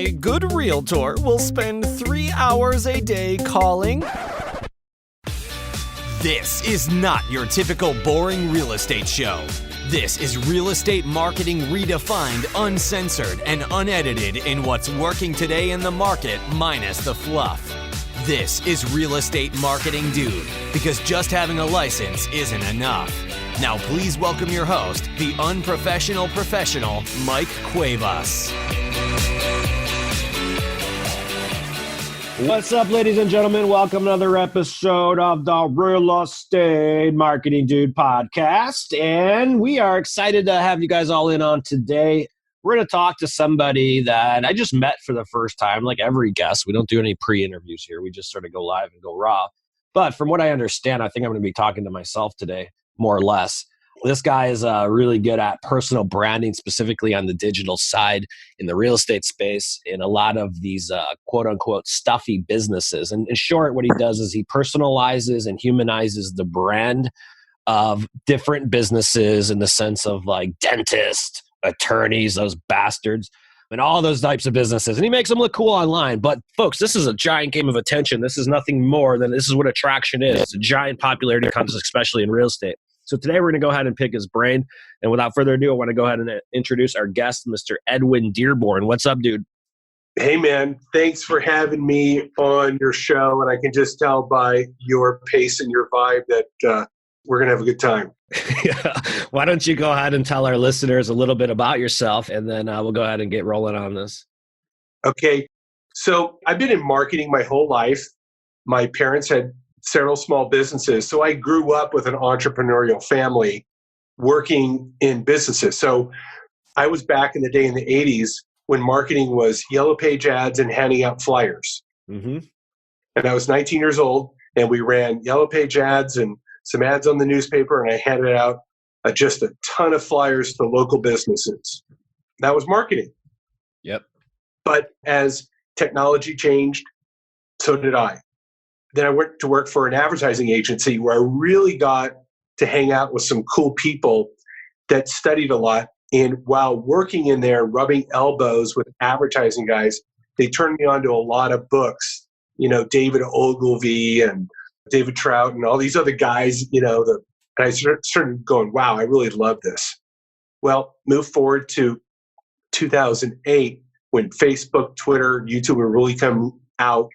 A good realtor will spend 3 hours a day calling. This is not your typical boring real estate show. This is real estate marketing redefined, uncensored, and unedited in what's working today in the market minus the fluff. This is Real Estate Marketing Dude, because just having a license isn't enough. Now please welcome your host, the unprofessional professional, Mike Cuevas. What's up, ladies and gentlemen? Welcome to another episode of the Real Estate Marketing Dude podcast. And we are excited to have you guys all in on today. We're going to talk to somebody that I just met for the first time, like every guest. We don't do any pre-interviews here. We just sort of go live and go raw. But from what I understand, I think I'm going to be talking to myself today, more or less. This guy is really good at personal branding, specifically on the digital side in the real estate space in a lot of these quote unquote stuffy businesses. And in short, what he does is he personalizes and humanizes the brand of different businesses in the sense of like dentists, attorneys, those bastards, and all those types of businesses. And he makes them look cool online. But folks, this is a giant game of attention. This is nothing more than this is what attraction is. It's a giant popularity contest, especially in real estate. So today we're going to go ahead and pick his brain. And without further ado, I want to go ahead and introduce our guest, Mr. Edwin Dearborn. What's up, dude? Hey, man. Thanks for having me on your show. And I can just tell by your pace and your vibe that we're going to have a good time. Yeah. Why don't you go ahead and tell our listeners a little bit about yourself, and then we'll go ahead and get rolling on this. Okay. So I've been in marketing my whole life. My parents had several small businesses. So I grew up with an entrepreneurial family working in businesses. So I was back in the day in the 80s when marketing was yellow page ads and handing out flyers. Mm-hmm. And I was 19 years old, and we ran yellow page ads and some ads on the newspaper, and I handed out just a ton of flyers to local businesses. That was marketing. Yep. But as technology changed, so did I. Then I went to work for an advertising agency where I really got to hang out with some cool people that studied a lot. And while working in there, rubbing elbows with advertising guys, they turned me on to a lot of books, David Ogilvy and David Trout and all these other guys, and I started going, wow, I really love this. Well, move forward to 2008 when Facebook, Twitter, YouTube were really come out.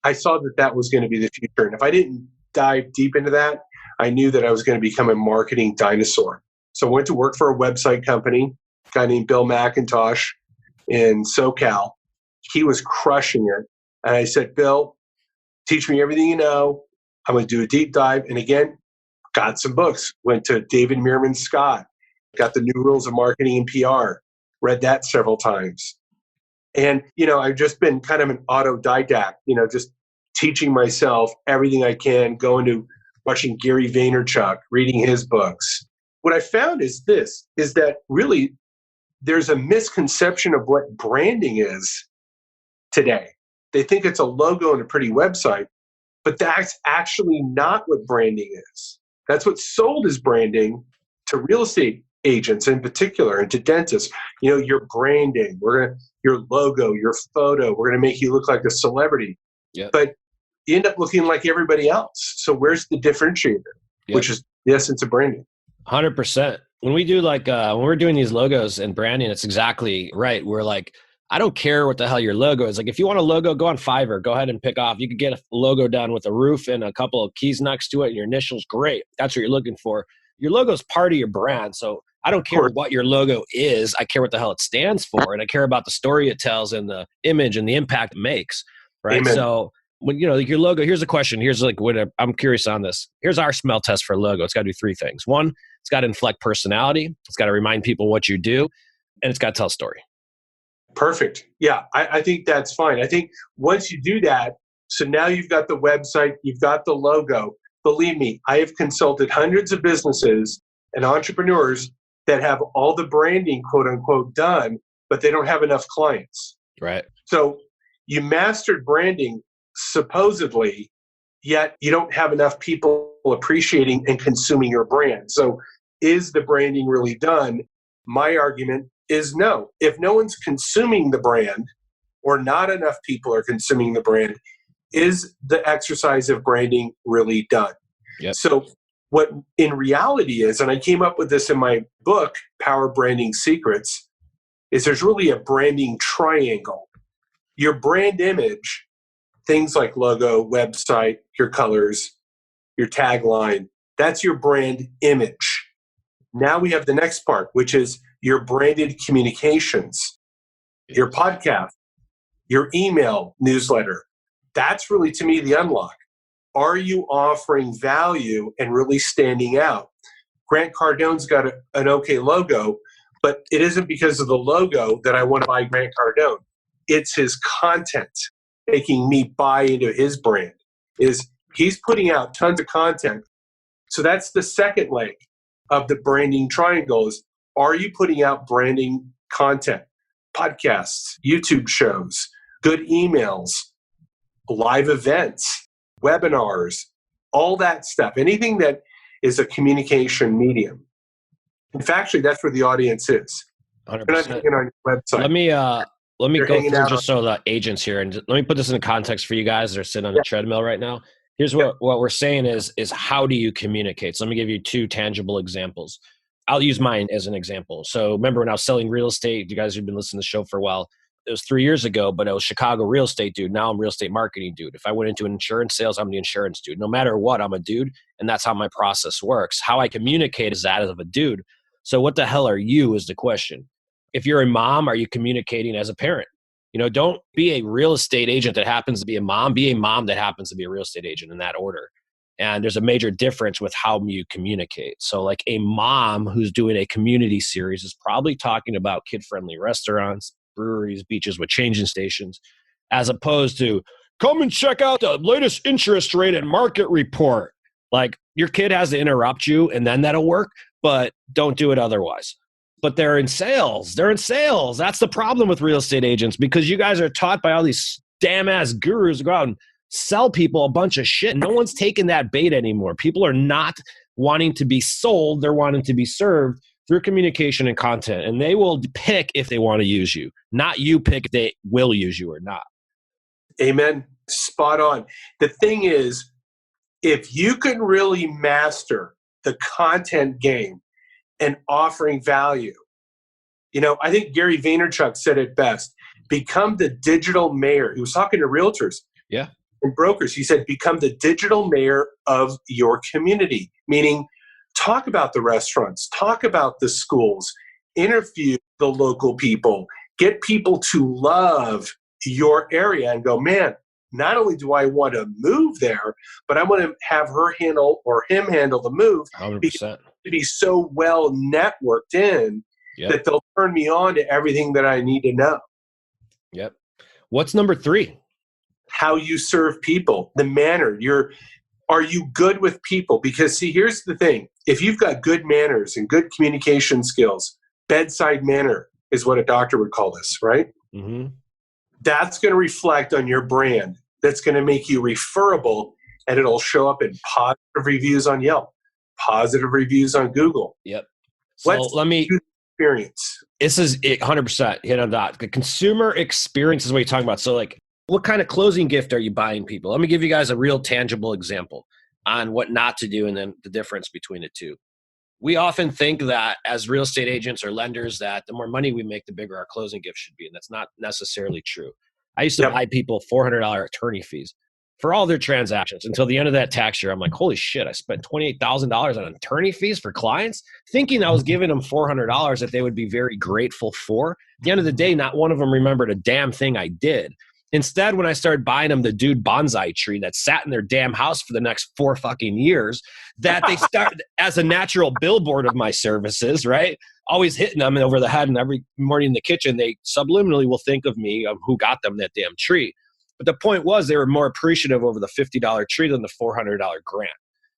I saw that was going to be the future. And if I didn't dive deep into that, I knew that I was going to become a marketing dinosaur. So I went to work for a website company, a guy named Bill McIntosh in SoCal. He was crushing it. And I said, Bill, teach me everything you know. I'm going to do a deep dive. And again, got some books. Went to David Meerman Scott, got the New Rules of Marketing and PR, read that several times. And, I've just been kind of an autodidact, just teaching myself everything I can, going to watching Gary Vaynerchuk, reading his books. What I found is that really there's a misconception of what branding is today. They think it's a logo and a pretty website, but that's actually not what branding is. That's what's sold as branding to real estate agents in particular and to dentists. Your branding, your logo, your photo, we're going to make you look like a celebrity. Yep. But you end up looking like everybody else. So where's the differentiator, which is the essence of branding? 100%. When we do when we're doing these logos and branding, it's exactly right. We're like, I don't care what the hell your logo is. Like, if you want a logo, go on Fiverr, go ahead and pick off. You could get a logo done with a roof and a couple of keys next to it and your initials. Great. That's what you're looking for. Your logo is part of your brand. So I don't care what your logo is. I care what the hell it stands for. And I care about the story it tells and the image and the impact it makes. Right. Amen. So when, your logo, here's a question. Here's what I'm curious on this. Here's our smell test for a logo. It's got to do three things. One, it's got to inflect personality. It's got to remind people what you do, and it's got to tell a story. Perfect. Yeah, I think that's fine. I think once you do that, so now you've got the website, you've got the logo. Believe me, I have consulted hundreds of businesses and entrepreneurs that have all the branding, quote unquote, done, but they don't have enough clients. Right. So you mastered branding supposedly, yet you don't have enough people appreciating and consuming your brand. So is the branding really done? My argument is no. If no one's consuming the brand, or not enough people are consuming the brand, is the exercise of branding really done? Yep. So what in reality is, and I came up with this in my book, Power Branding Secrets, is there's really a branding triangle. Your brand image, things like logo, website, your colors, your tagline, that's your brand image. Now we have the next part, which is your branded communications, your podcast, your email newsletter. That's really, to me, the unlock. Are you offering value and really standing out? Grant Cardone's got an okay logo, but it isn't because of the logo that I want to buy Grant Cardone. It's his content making me buy into his brand. Is he's putting out tons of content. So that's the second leg of the branding triangle is, are you putting out branding content? Podcasts, YouTube shows, good emails, live events, webinars, all that stuff. Anything that is a communication medium. In fact, actually, that's where the audience is. 100%. They're not hanging on your website. Let me They're go hanging through out just so the agents here, and let me put this in context for you guys that are sitting on a treadmill right now. Here's what we're saying is how do you communicate? So let me give you two tangible examples. I'll use mine as an example. So remember when I was selling real estate, you guys who've been listening to the show for a while, it was 3 years ago, but I was Chicago real estate dude. Now I'm real estate marketing dude. If I went into insurance sales, I'm the insurance dude. No matter what, I'm a dude, and that's how my process works. How I communicate is that of a dude. So what the hell are you is the question. If you're a mom, are you communicating as a parent? Don't be a real estate agent that happens to be a mom. Be a mom that happens to be a real estate agent in that order. And there's a major difference with how you communicate. So like a mom who's doing a community series is probably talking about kid-friendly restaurants, breweries, beaches with changing stations, as opposed to come and check out the latest interest rate and market report. Like your kid has to interrupt you and then that'll work, but don't do it otherwise. But they're in sales. That's the problem with real estate agents, because you guys are taught by all these damn ass gurus to go out and sell people a bunch of shit. No one's taking that bait anymore. People are not wanting to be sold. They're wanting to be served through communication and content. And they will pick if they want to use you, not you pick if they will use you or not. Amen. Spot on. The thing is, if you can really master the content game and offering value, I think Gary Vaynerchuk said it best, become the digital mayor. He was talking to realtors. Yeah. And brokers. He said, become the digital mayor of your community, meaning talk about the restaurants, talk about the schools, interview the local people, get people to love your area and go, man, not only do I want to move there, but I want to have her handle or him handle the move. 100%. To be so well networked in that they'll turn me on to everything that I need to know. Yep. What's number 3? How you serve people, the manner. Are you good with people? Because see, here's the thing. If you've got good manners and good communication skills, bedside manner is what a doctor would call this, right? Mm-hmm. That's going to reflect on your brand. That's going to make you referable, and it'll show up in positive reviews on Yelp, positive reviews on Google. Yep. So let me experience. This is 100% hit on that. The consumer experience is what you're talking about. So like, what kind of closing gift are you buying people? Let me give you guys a real tangible example on what not to do and then the difference between the two. We often think that as real estate agents or lenders that the more money we make, the bigger our closing gift should be. And that's not necessarily true. I used to buy people $400 attorney fees for all their transactions until the end of that tax year. I'm like, holy shit, I spent $28,000 on attorney fees for clients, thinking I was giving them $400 that they would be very grateful for. At the end of the day, not one of them remembered a damn thing I did. Instead, when I started buying them the dude bonsai tree that sat in their damn house for the next 4 fucking years, that they started as a natural billboard of my services, right? Always hitting them over the head, and every morning in the kitchen, they subliminally will think of me, of who got them that damn tree. But the point was they were more appreciative over the $50 tree than the $400 grant.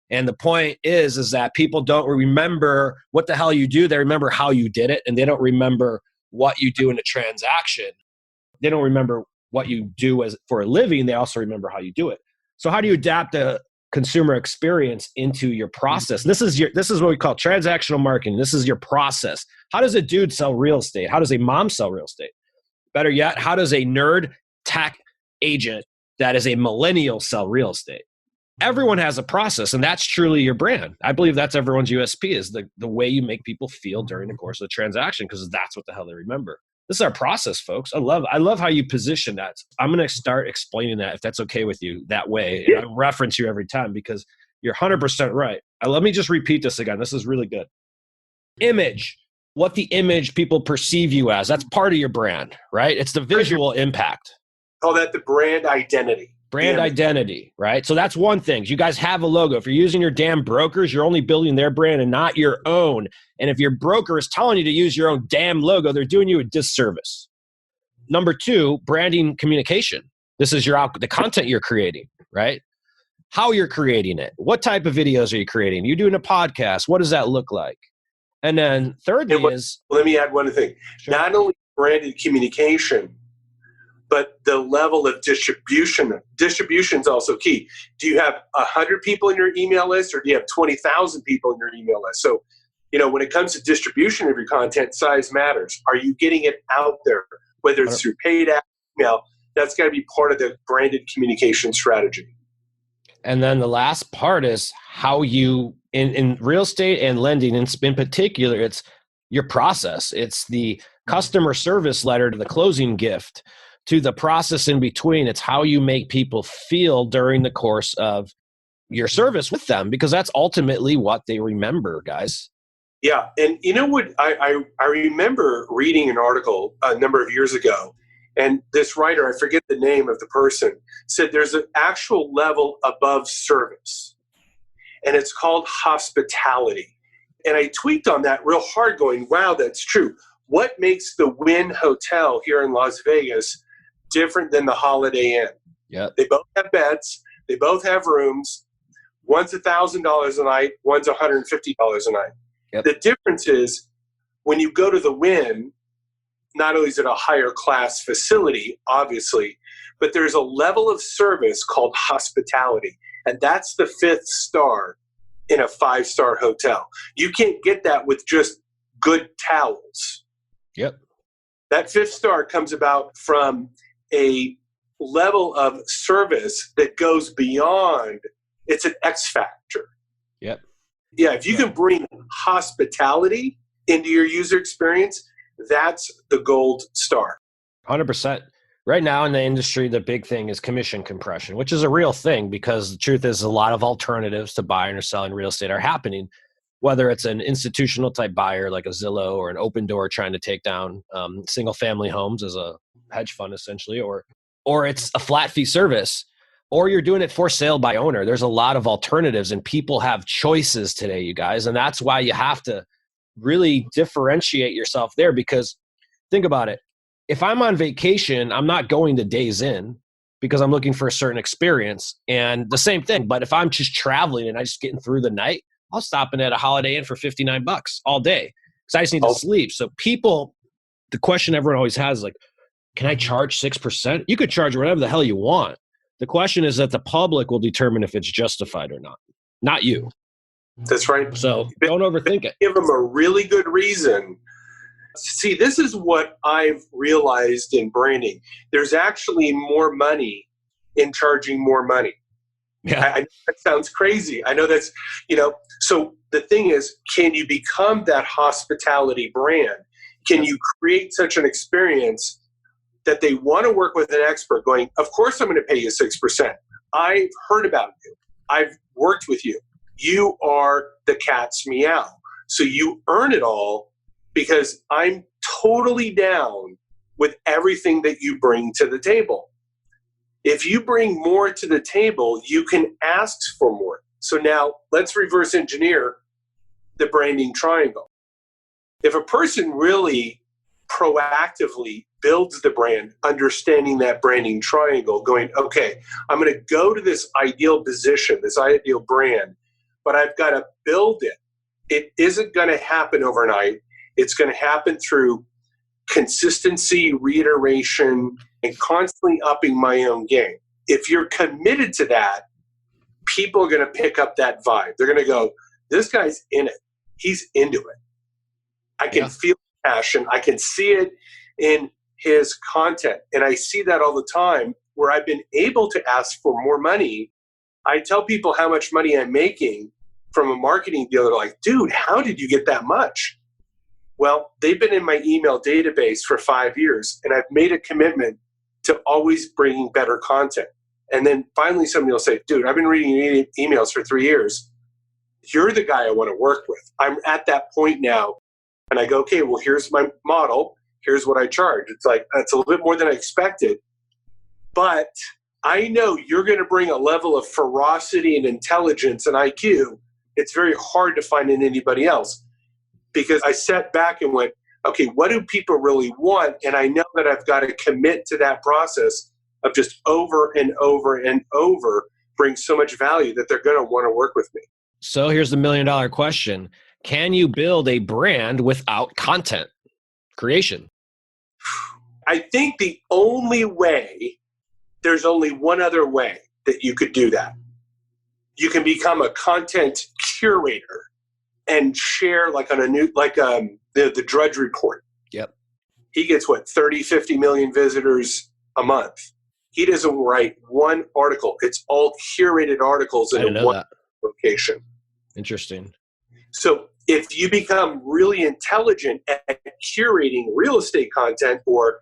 And the point is that people don't remember what the hell you do. They remember how you did it, and they don't remember what you do in a transaction. They don't remember what you do as for a living. They also remember how you do it. So how do you adapt the consumer experience into your process? This is what we call transactional marketing. This is your process. How does a dude sell real estate? How does a mom sell real estate? Better yet, how does a nerd tech agent that is a millennial sell real estate? Everyone has a process, and that's truly your brand. I believe that's everyone's USP, is the way you make people feel during the course of the transaction, because that's what the hell they remember. This is our process, folks. I love how you position that. I'm going to start explaining that, if that's okay with you, that way. And I reference you every time because you're 100% right. Let me just repeat this again. This is really good. Image. What the image people perceive you as. That's part of your brand, right? It's the visual impact. Call that the brand identity. Brand identity, right? So that's one thing. You guys have a logo. If you're using your damn brokers, you're only building their brand and not your own. And if your broker is telling you to use your own damn logo, they're doing you a disservice. Number two, branding communication. This is the content you're creating, right? How you're creating it. What type of videos are you creating? You're doing a podcast. What does that look like? And then thirdly let me add one thing. Sure. Not only branded communication, but the level of distribution. Distribution is also key. Do you have 100 people in your email list, or do you have 20,000 people in your email list? So, when it comes to distribution of your content, size matters. Are you getting it out there? Whether it's through paid email, that's got to be part of the branded communication strategy. And then the last part is how you, in real estate and lending in particular, it's your process. It's the customer service letter to the closing gift, to the process in between. It's how you make people feel during the course of your service with them, because that's ultimately what they remember, guys. Yeah. And you know what? I remember reading an article a number of years ago, and this writer, I forget the name of the person, said there's an actual level above service, and it's called hospitality. And I tweaked on that real hard going, wow, that's true. What makes the Wynn Hotel here in Las Vegas different than the Holiday Inn? Yeah, they both have beds. They both have rooms. One's $1,000 a night. One's $150 a night. Yep. The difference is when you go to the Wynn, not only is it a higher class facility, obviously, but there's a level of service called hospitality. And that's the 5th star in a 5-star hotel. You can't get that with just good towels. Yep. That 5th star comes about from a level of service that goes beyond, it's an X factor. Yep. Yeah, if you can bring hospitality into your user experience, that's the gold star. 100%. Right now in the industry, the big thing is commission compression, which is a real thing, because the truth is a lot of alternatives to buying or selling real estate are happening, whether it's an institutional type buyer like a Zillow or an Open Door trying to take down single family homes as a hedge fund essentially, or it's a flat fee service, or you're doing it for sale by owner. There's a lot of alternatives, and people have choices today, you guys. And that's why you have to really differentiate yourself there, because think about it. If I'm on vacation, I'm not going to Days Inn because I'm looking for a certain experience, and the same thing. But if I'm just traveling and I'm just getting through the night, I'll stop in at a Holiday Inn for $59 all day because I just need to sleep. So people, the question everyone always has is like, can I charge 6%? You could charge whatever the hell you want. The question is that the public will determine if it's justified or not you. That's right. So don't overthink it. Give them a really good reason. See, this is what I've realized in branding. There's actually more money in charging more money. Yeah. I know that sounds crazy. I know that's, so the thing is, can you become that hospitality brand? Can you create such an experience that they want to work with an expert going, of course I'm going to pay you 6%. I've heard about you. I've worked with you. You are the cat's meow. So you earn it all because I'm totally down with everything that you bring to the table. If you bring more to the table, you can ask for more. So now let's reverse engineer the branding triangle. If a person really proactively builds the brand, understanding that branding triangle, going, okay, I'm going to go to this ideal position, this ideal brand, but I've got to build it. It isn't going to happen overnight. It's going to happen through consistency, reiteration, and constantly upping my own game. If you're committed to that, people are going to pick up that vibe. They're going to go, this guy's in it. He's into it. I can feel passion. I can see it in his content. And I see that all the time where I've been able to ask for more money. I tell people how much money I'm making from a marketing deal. They're like, dude, how did you get that much? Well, they've been in my email database for 5 years, and I've made a commitment to always bringing better content. And then finally somebody will say, dude, I've been reading emails for 3 years. You're the guy I want to work with. I'm at that point now. And I go, okay, well, here's my model. Here's what I charge. It's like, that's a little bit more than I expected. But I know you're going to bring a level of ferocity and intelligence and IQ. It's very hard to find in anybody else. Because I sat back and went, okay, what do people really want? And I know that I've got to commit to that process of just over and over and over bring so much value that they're going to want to work with me. So here's the $1 million question. Can you build a brand without content creation? I think the only way, there's only one other way that you could do that. You can become a content curator and share like on a new, like the Drudge Report. Yep. He gets 30, 50 million visitors a month. He doesn't write one article. It's all curated articles in one location. Interesting. So if you become really intelligent at curating real estate content, or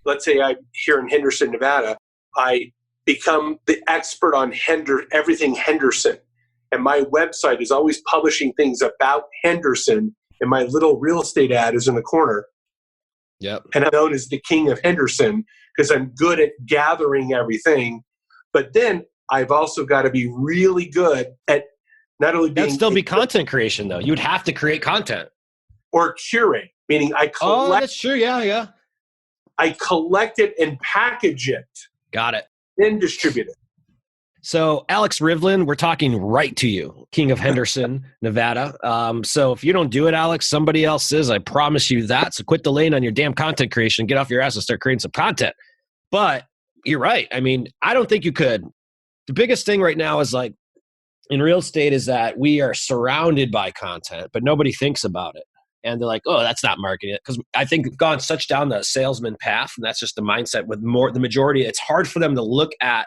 let's say I'm here in Henderson, Nevada, I become the expert on everything Henderson. And my website is always publishing things about Henderson, and my little real estate ad is in the corner. Yep. And I'm known as the king of Henderson because I'm good at gathering everything. But then I've also got to be really good at not only being... That'd still be content creation, though. You'd have to create content. Or curate, meaning I collect... Oh, that's true. Yeah. I collect it and package it. Got it. Then distribute it. So Alex Rivlin, we're talking right to you, king of Henderson, Nevada. So if you don't do it, Alex, somebody else is. I promise you that. So quit delaying on your damn content creation. Get off your ass and start creating some content. But you're right. I mean, I don't think you could. The biggest thing right now is like in real estate is that we are surrounded by content, but nobody thinks about it. And they're like, oh, that's not marketing. Because I think we've gone such down the salesman path, and that's just the mindset with the majority. It's hard for them to look at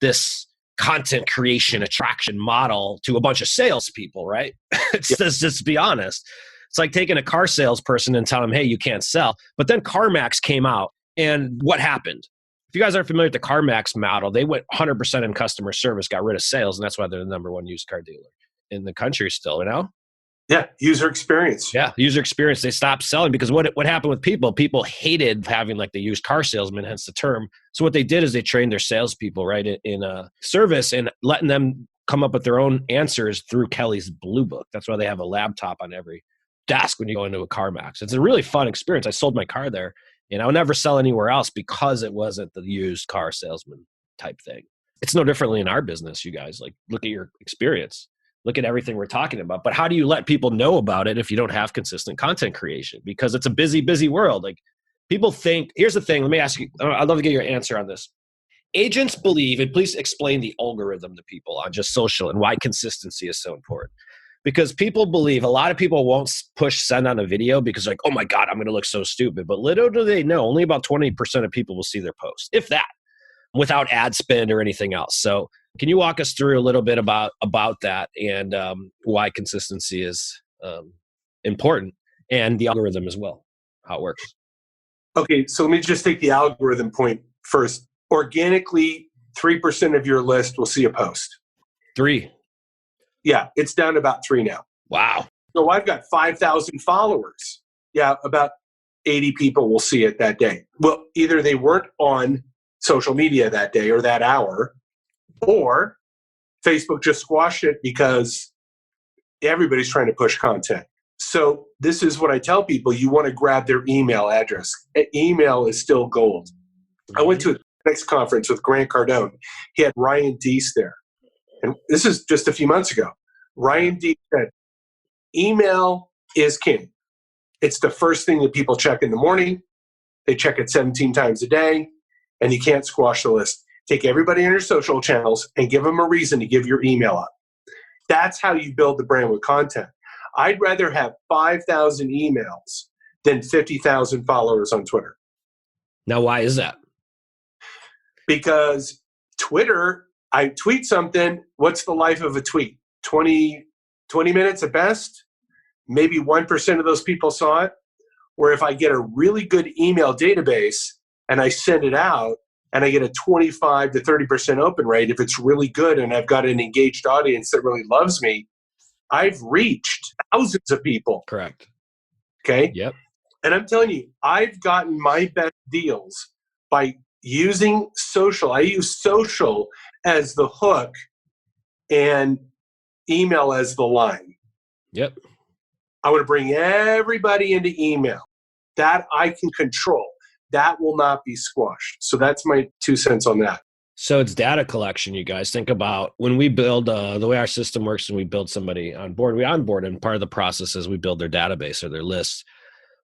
this content creation attraction model to a bunch of salespeople, right? Let's just be honest. It's like taking a car salesperson and telling them, hey, you can't sell. But then CarMax came out, and what happened? If you guys aren't familiar with the CarMax model, they went 100% in customer service, got rid of sales, and that's why they're the number one used car dealer in the country still, you know? Yeah, user experience. Yeah, user experience. They stopped selling because what happened with people? People hated having like the used car salesman, hence the term. So what they did is they trained their salespeople right in a service and letting them come up with their own answers through Kelly's Blue Book. That's why they have a laptop on every desk when you go into a CarMax. It's a really fun experience. I sold my car there, and I would never sell anywhere else because it wasn't the used car salesman type thing. It's no differently in our business, you guys. Like, look at your experience. Look at everything we're talking about. But how do you let people know about it if you don't have consistent content creation? Because it's a busy, busy world. Like people think, here's the thing. Let me ask you, I'd love to get your answer on this. Agents believe, and please explain the algorithm to people on just social and why consistency is so important. Because people believe, a lot of people won't push send on a video because like, oh my God, I'm going to look so stupid. But little do they know, only about 20% of people will see their post, if that, without ad spend or anything else. So can you walk us through a little bit about that and why consistency is important and the algorithm as well, how it works? Okay, so let me just take the algorithm point first. Organically, 3% of your list will see a post. 3? Yeah, it's down to about 3 now. Wow. So I've got 5,000 followers. Yeah, about 80 people will see it that day. Well, either they weren't on social media that day or that hour, or Facebook just squashed it because everybody's trying to push content. So this is what I tell people. You want to grab their email address. Email is still gold. I went to a next conference with Grant Cardone. He had Ryan Deese there. And this is just a few months ago. Ryan Deese said, email is king. It's the first thing that people check in the morning. They check it 17 times a day, and you can't squash the list. Take everybody on your social channels and give them a reason to give your email up. That's how you build the brand with content. I'd rather have 5,000 emails than 50,000 followers on Twitter. Now, why is that? Because Twitter, I tweet something, what's the life of a tweet? 20 minutes at best? Maybe 1% of those people saw it. Where if I get a really good email database and I send it out and I get a 25 to 30% open rate, if it's really good and I've got an engaged audience that really loves me, I've reached thousands of people. Correct. Okay? Yep. And I'm telling you, I've gotten my best deals by using social. I use social as the hook and email as the line. Yep. I want to bring everybody into email. That I can control. That will not be squashed. So that's my 2 cents on that. So it's data collection, you guys. Think about when we build, the way our system works when we build somebody on board, we onboard, and part of the process is we build their database or their list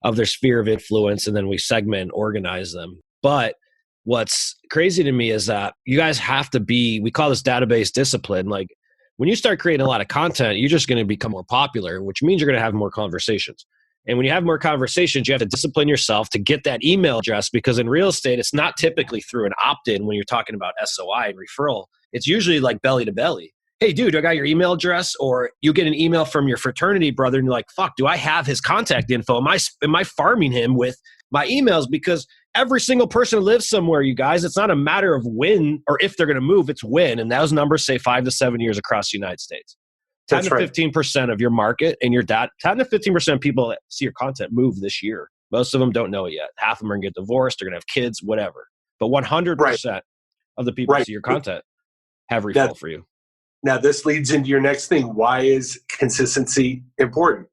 of their sphere of influence, and then we segment and organize them. But what's crazy to me is that you guys have to be, we call this database discipline. Like when you start creating a lot of content, you're just going to become more popular, which means you're going to have more conversations. And when you have more conversations, you have to discipline yourself to get that email address, because in real estate, it's not typically through an opt-in when you're talking about SOI and referral. It's usually like belly to belly. Hey, dude, I got your email address. Or you get an email from your fraternity brother and you're like, fuck, do I have his contact info? Am I farming him with my emails? Because every single person lives somewhere, you guys. It's not a matter of when or if they're going to move, it's when. And those numbers say 5 to 7 years across the United States. 10 to 15% of your market and your 10 to 15% of people that see your content move this year. Most of them don't know it yet. Half of them are going to get divorced, they're going to have kids, whatever. But 100% of the people that see your content have referral for you. Now, this leads into your next thing. Why is consistency important?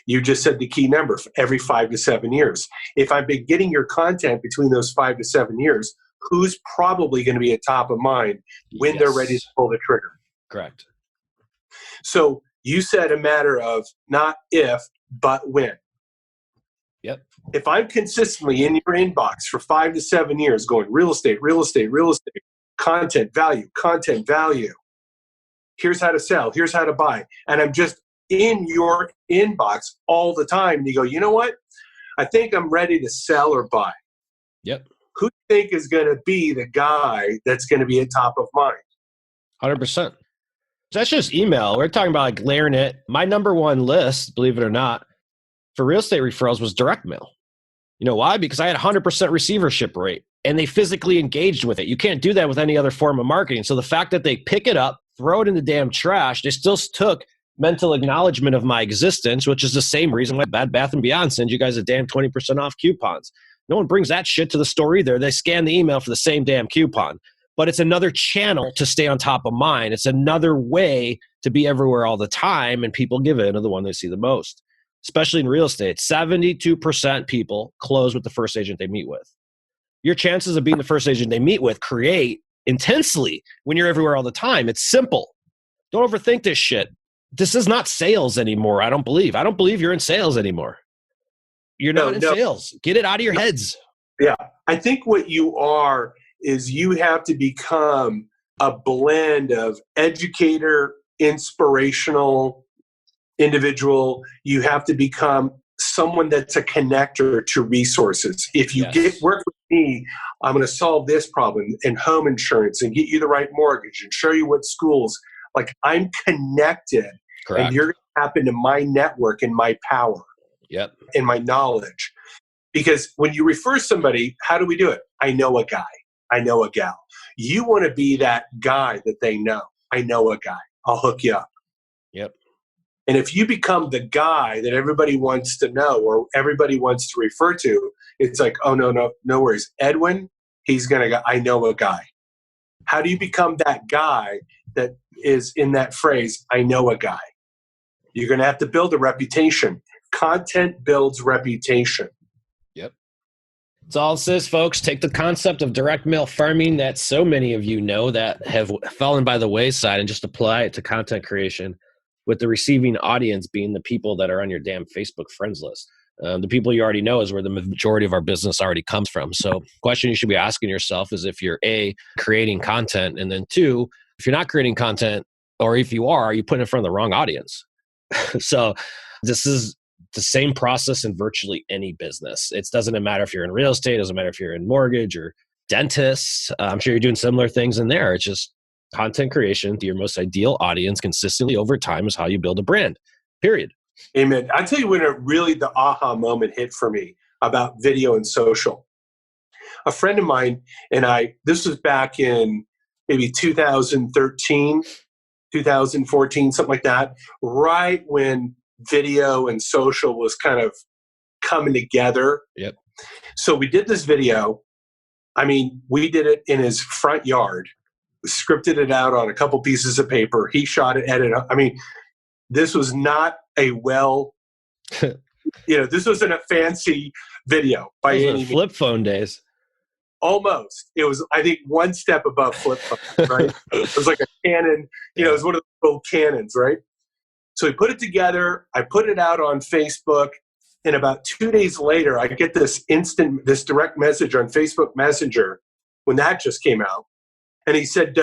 You just said the key number, every 5 to 7 years. If I've been getting your content between those 5 to 7 years, who's probably going to be at top of mind when they're ready to pull the trigger? Correct. So you said a matter of not if, but when. Yep. If I'm consistently in your inbox for 5 to 7 years going real estate, content value, here's how to sell, here's how to buy, and I'm just in your inbox all the time, and you go, you know what? I think I'm ready to sell or buy. Yep. Who do you think is going to be the guy that's going to be at top of mind? 100%. That's just email. We're talking about like layering it. My number one list, believe it or not, for real estate referrals was direct mail. You know why? Because I had 100% receivership rate and they physically engaged with it. You can't do that with any other form of marketing. So the fact that they pick it up, throw it in the damn trash, they still took mental acknowledgement of my existence, which is the same reason why Bed Bath & Beyond sends you guys a damn 20% off coupons. No one brings that shit to the store either. They scan the email for the same damn coupon. But it's another channel to stay on top of mind. It's another way to be everywhere all the time, and people give in to the one they see the most, especially in real estate. 72% people close with the first agent they meet with. Your chances of being the first agent they meet with create intensely when you're everywhere all the time. It's simple. Don't overthink this shit. This is not sales anymore, I don't believe. I don't believe you're in sales anymore. You're not in sales. Get it out of your heads. Yeah. I think what you are is you have to become a blend of educator, inspirational individual. You have to become someone that's a connector to resources. If you work with me, I'm going to solve this problem in home insurance and get you the right mortgage and show you what schools. Like, I'm connected. Correct. And you're going to tap into my network and my power. Yep. And my knowledge. Because when you refer somebody, how do we do it? I know a guy. I know a gal. You want to be that guy that they know. I know a guy. I'll hook you up. Yep. And if you become the guy that everybody wants to know or everybody wants to refer to, it's like, oh, no worries. Edwin, he's going to go, I know a guy. How do you become that guy that is in that phrase, I know a guy? You're going to have to build a reputation. Content builds reputation. Yep. That's all it says, folks. Take the concept of direct mail farming that so many of you know that have fallen by the wayside and just apply it to content creation, with the receiving audience being the people that are on your damn Facebook friends list. The people you already know is where the majority of our business already comes from. So the question you should be asking yourself is if you're A, creating content, and then 2, if you're not creating content, or if you are you putting it in front of the wrong audience? So this is the same process in virtually any business. It doesn't matter if you're in real estate, it doesn't matter if you're in mortgage or dentists. I'm sure you're doing similar things in there. It's just content creation to your most ideal audience consistently over time is how you build a brand, period. Amen. I'll tell you when the aha moment hit for me about video and social. A friend of mine and I, this was back in maybe 2013, 2014, something like that, right when video and social was kind of coming together. Yep. So we did this video. I mean, we did it in his front yard, scripted it out on a couple pieces of paper. He shot it, edited it. I mean, this was not a this wasn't a fancy video by any means. Flip phone days. Almost. It was, I think, one step above flip phone, right? It was like a Canon, it was one of the old Canons, right? So we put it together. I put it out on Facebook. And about 2 days later, I get this direct message on Facebook Messenger when that just came out. And he said,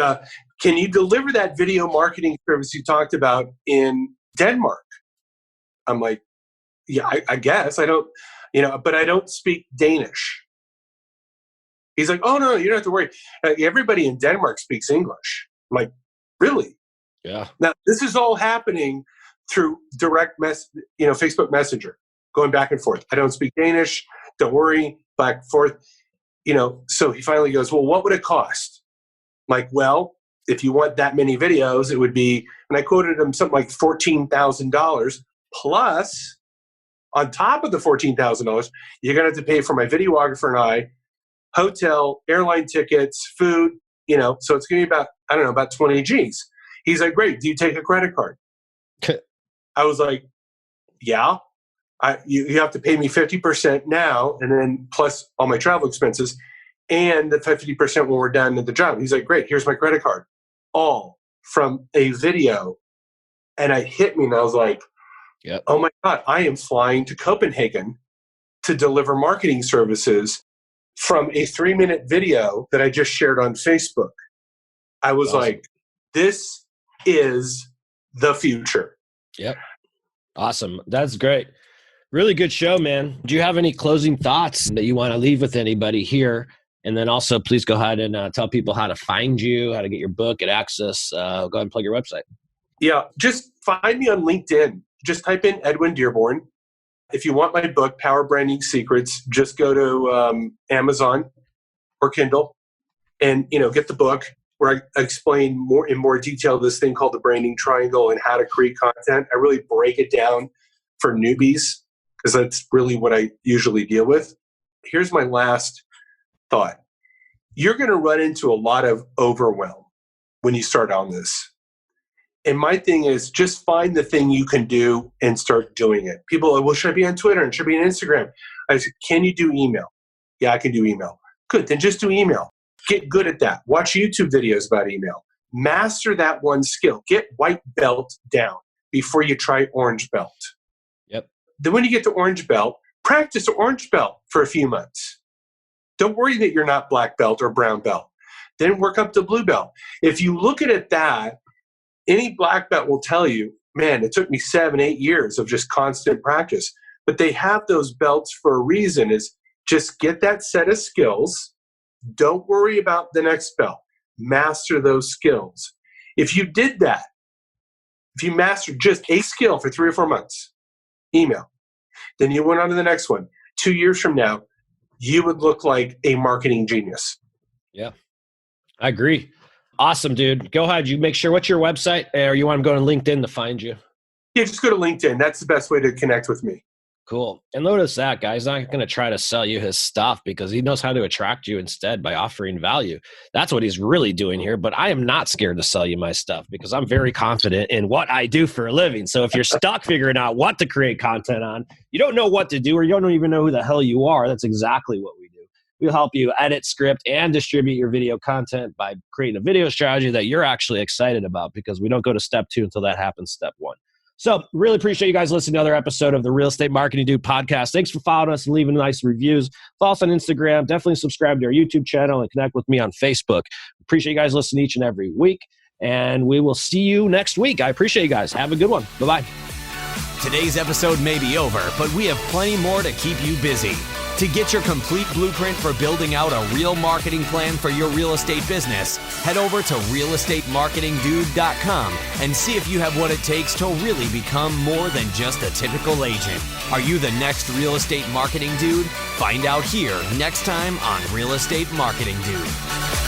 can you deliver that video marketing service you talked about in Denmark? I'm like, yeah, I guess. I don't, but I don't speak Danish. He's like, oh, no, you don't have to worry. Everybody in Denmark speaks English. I'm like, really? Yeah. Now, this is all happening through direct Facebook Messenger, going back and forth. I don't speak Danish. Don't worry, back and forth. So he finally goes, well, what would it cost? I'm like, well, if you want that many videos, it would be, and I quoted him something like $14,000 plus on top of the $14,000, you're going to have to pay for my videographer and I, hotel, airline tickets, food, so it's going to be about 20 G's. He's like, great. Do you take a credit card? I was like, yeah. You have to pay me 50% now, and then plus all my travel expenses, and the 50% when we're done at the job. He's like, great, here's my credit card. All from a video. And it hit me, and I was like, yep. Oh my God, I am flying to Copenhagen to deliver marketing services from a 3-minute video that I just shared on Facebook. I was awesome. Like, this is the future. Yep. Awesome. That's great. Really good show, man. Do you have any closing thoughts that you want to leave with anybody here? And then also, please go ahead and tell people how to find you, how to get your book, get access. Go ahead and plug your website. Yeah, just find me on LinkedIn. Just type in Edwin Dearborn. If you want my book, Power Branding Secrets, just go to Amazon or Kindle and get the book where I explain in more detail this thing called the branding triangle and how to create content. I really break it down for newbies because that's really what I usually deal with. Here's my last thought. You're going to run into a lot of overwhelm when you start on this. And my thing is just find the thing you can do and start doing it. People are, well, should I be on Twitter and should I be on Instagram? I said, can you do email? Yeah, I can do email. Good, then just do email. Get good at that. Watch YouTube videos about email. Master that one skill. Get white belt down before you try orange belt. Yep. Then when you get to orange belt, practice orange belt for a few months. Don't worry that you're not black belt or brown belt. Then work up to blue belt. If you look at it that, any black belt will tell you, man, it took me 7-8 years of just constant practice. But they have those belts for a reason, is just get that set of skills. Don't worry about the next belt. Master those skills. If you did that, if you mastered just a skill for 3 or 4 months, email, then you went on to the next one. 2 years from now, you would look like a marketing genius. Yeah, I agree. Awesome, dude. Go ahead. You make sure, what's your website? Or you want to go to LinkedIn to find you? Yeah, just go to LinkedIn. That's the best way to connect with me. Cool. And notice that, guys, not going to try to sell you his stuff because he knows how to attract you instead by offering value. That's what he's really doing here. But I am not scared to sell you my stuff because I'm very confident in what I do for a living. So if you're stuck figuring out what to create content on, you don't know what to do, or you don't even know who the hell you are, that's exactly what we do. We'll help you edit, script, and distribute your video content by creating a video strategy that you're actually excited about, because we don't go to step 2 until that happens step 1. So really appreciate you guys listening to another episode of the Real Estate Marketing Dude podcast. Thanks for following us and leaving nice reviews. Follow us on Instagram. Definitely subscribe to our YouTube channel and connect with me on Facebook. Appreciate you guys listening each and every week. And we will see you next week. I appreciate you guys. Have a good one. Bye-bye. Today's episode may be over, but we have plenty more to keep you busy. To get your complete blueprint for building out a real marketing plan for your real estate business, head over to realestatemarketingdude.com and see if you have what it takes to really become more than just a typical agent. Are you the next real estate marketing dude? Find out here next time on Real Estate Marketing Dude.